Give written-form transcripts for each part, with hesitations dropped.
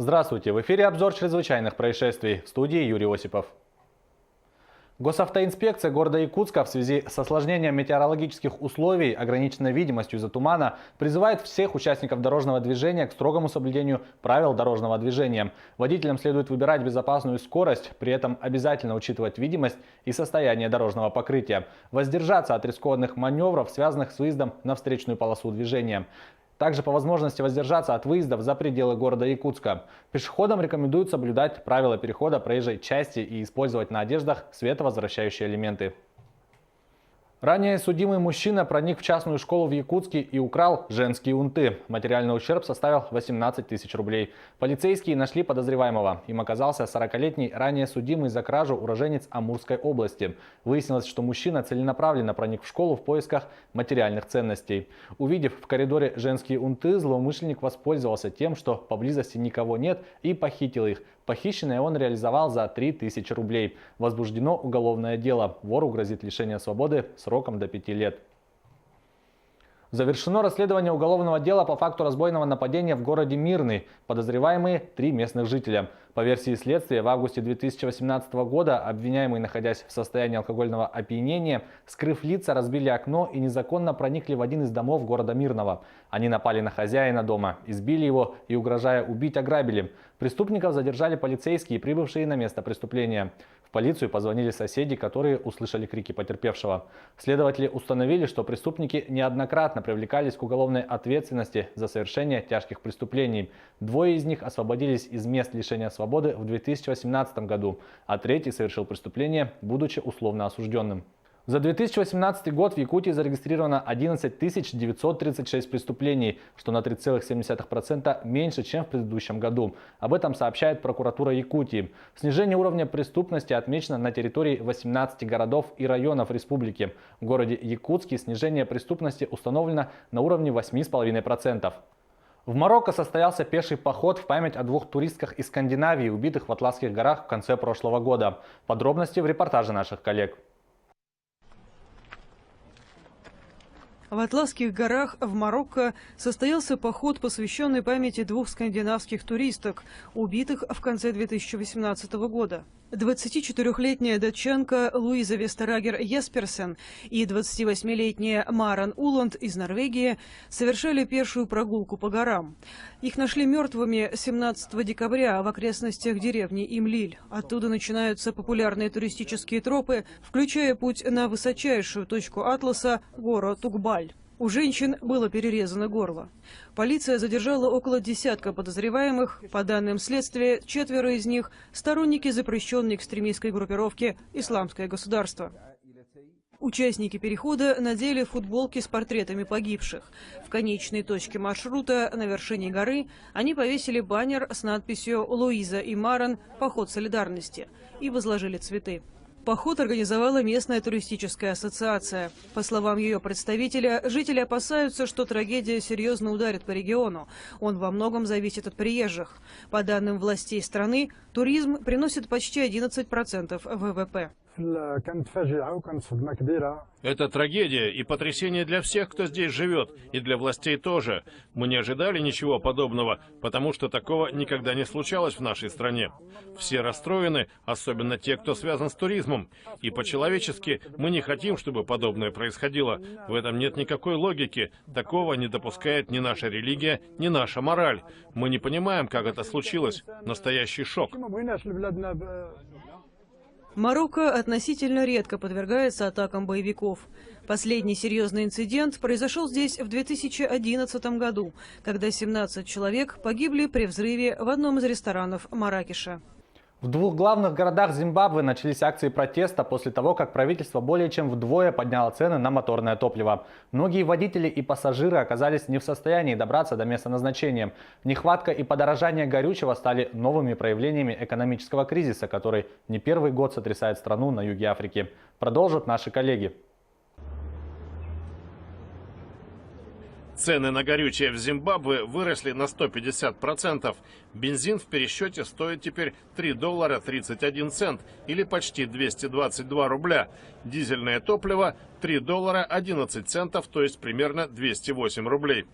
Здравствуйте! В эфире обзор чрезвычайных происшествий. В студии Юрий Осипов. Госавтоинспекция города Якутска в связи с осложнением метеорологических условий, ограниченной видимостью из-за тумана, призывает всех участников дорожного движения к строгому соблюдению правил дорожного движения. Водителям следует выбирать безопасную скорость, при этом обязательно учитывать видимость и состояние дорожного покрытия. Воздержаться от рискованных маневров, связанных с выездом на встречную полосу движения. Также по возможности воздержаться от выездов за пределы города Якутска. Пешеходам рекомендуют соблюдать правила перехода проезжей части и использовать на одеждах световозвращающие элементы. Ранее судимый мужчина проник в частную школу в Якутске и украл женские унты. Материальный ущерб составил 18 тысяч рублей. Полицейские нашли подозреваемого. Им оказался 40-летний ранее судимый за кражу уроженец Амурской области. Выяснилось, что мужчина целенаправленно проник в школу в поисках материальных ценностей. Увидев в коридоре женские унты, злоумышленник воспользовался тем, что поблизости никого нет, и похитил их. Похищенное он реализовал за 3000 рублей. Возбуждено уголовное дело. Вору грозит лишение свободы сроком до 5 лет. Завершено расследование уголовного дела по факту разбойного нападения в городе Мирный. Подозреваемые – 3 местных жителя. По версии следствия, в августе 2018 года обвиняемые, находясь в состоянии алкогольного опьянения, скрыв лица, разбили окно и незаконно проникли в один из домов города Мирного. Они напали на хозяина дома, избили его и, угрожая убить, ограбили. Преступников задержали полицейские, прибывшие на место преступления. В полицию позвонили соседи, которые услышали крики потерпевшего. Следователи установили, что преступники неоднократно привлекались к уголовной ответственности за совершение тяжких преступлений. 2 из них освободились из мест лишения свободы в 2018 году, а 3 совершил преступление, будучи условно осужденным. За 2018 год в Якутии зарегистрировано 11 936 преступлений, что на 3,7% меньше, чем в предыдущем году. Об этом сообщает прокуратура Якутии. Снижение уровня преступности отмечено на территории 18 городов и районов республики. В городе Якутске снижение преступности установлено на уровне 8,5%. В Марокко состоялся пеший поход в память о 2 туристках из Скандинавии, убитых в Атласских горах в конце прошлого года. Подробности в репортаже наших коллег. В Атласских горах в Марокко состоялся поход, посвященный памяти 2 скандинавских туристок, убитых в конце 2018 года. 24-летняя датчанка Луиза Вестерагер Есперсен и 28-летняя Маран Уланд из Норвегии совершали пешую прогулку по горам. Их нашли мертвыми 17 декабря в окрестностях деревни Имлиль. Оттуда начинаются популярные туристические тропы, включая путь на высочайшую точку Атласа – гору Тугбаль. У женщин было перерезано горло. Полиция задержала около десятка подозреваемых. По данным следствия, 4 из них – сторонники запрещенной экстремистской группировки «Исламское государство». Участники перехода надели футболки с портретами погибших. В конечной точке маршрута, на вершине горы, они повесили баннер с надписью «Луиза и Маран. Поход солидарности» и возложили цветы. Поход организовала местная туристическая ассоциация. По словам ее представителя, жители опасаются, что трагедия серьезно ударит по региону. Он во многом зависит от приезжих. По данным властей страны, туризм приносит почти 11% ВВП. Это трагедия и потрясение для всех, кто здесь живет, и для властей тоже. Мы не ожидали ничего подобного, потому что такого никогда не случалось в нашей стране. Все расстроены, особенно те, кто связан с туризмом. И по-человечески мы не хотим, чтобы подобное происходило. В этом нет никакой логики. Такого не допускает ни наша религия, ни наша мораль. Мы не понимаем, как это случилось. Настоящий шок. Марокко относительно редко подвергается атакам боевиков. Последний серьезный инцидент произошел здесь в 2011 году, когда 17 человек погибли при взрыве в одном из ресторанов Марракеша. В 2 главных городах Зимбабве начались акции протеста после того, как правительство более чем вдвое подняло цены на моторное топливо. Многие водители и пассажиры оказались не в состоянии добраться до места назначения. Нехватка и подорожание горючего стали новыми проявлениями экономического кризиса, который не первый год сотрясает страну на юге Африки. Продолжат наши коллеги. Цены на горючее в Зимбабве выросли на 150%. Бензин в пересчете стоит теперь $3.31 или почти 222 рубля. Дизельное топливо $3.11, то есть примерно 208 рублей.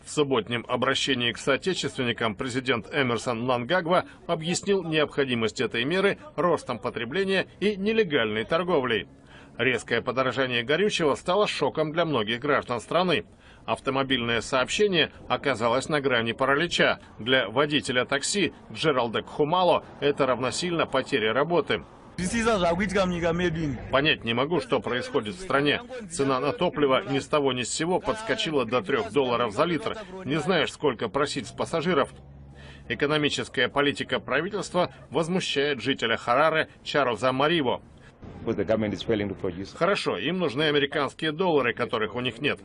В субботнем обращении к соотечественникам президент Эмерсон Мнангагва объяснил необходимость этой меры ростом потребления и нелегальной торговлей. Резкое подорожание горючего стало шоком для многих граждан страны. Автомобильное сообщение оказалось на грани паралича. Для водителя такси Джералда Кхумало это равносильно потере работы. Понять не могу, что происходит в стране. Цена на топливо ни с того ни с сего подскочила до $3 за литр. Не знаешь, сколько просить с пассажиров. Экономическая политика правительства возмущает жителя Хараре Чарльза Мариво. Хорошо, им нужны американские доллары, которых у них нет.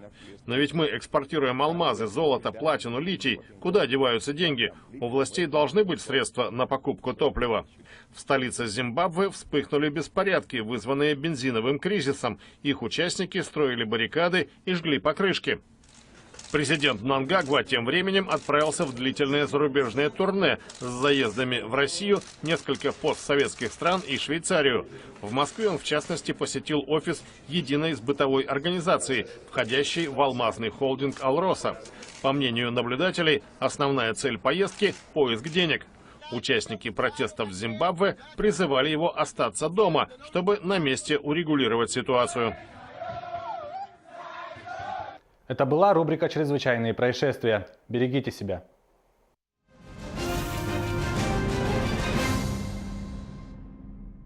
Но ведь мы экспортируем алмазы, золото, платину, литий. Куда деваются деньги? У властей должны быть средства на покупку топлива. В столице Зимбабве вспыхнули беспорядки, вызванные бензиновым кризисом. Их участники строили баррикады и жгли покрышки. Президент Мнангагва тем временем отправился в длительное зарубежное турне с заездами в Россию, несколько постсоветских стран и Швейцарию. В Москве он, в частности, посетил офис единой сбытовой организации, входящей в алмазный холдинг «Алроса». По мнению наблюдателей, основная цель поездки – поиск денег. Участники протестов в Зимбабве призывали его остаться дома, чтобы на месте урегулировать ситуацию. Это была рубрика «Чрезвычайные происшествия». Берегите себя.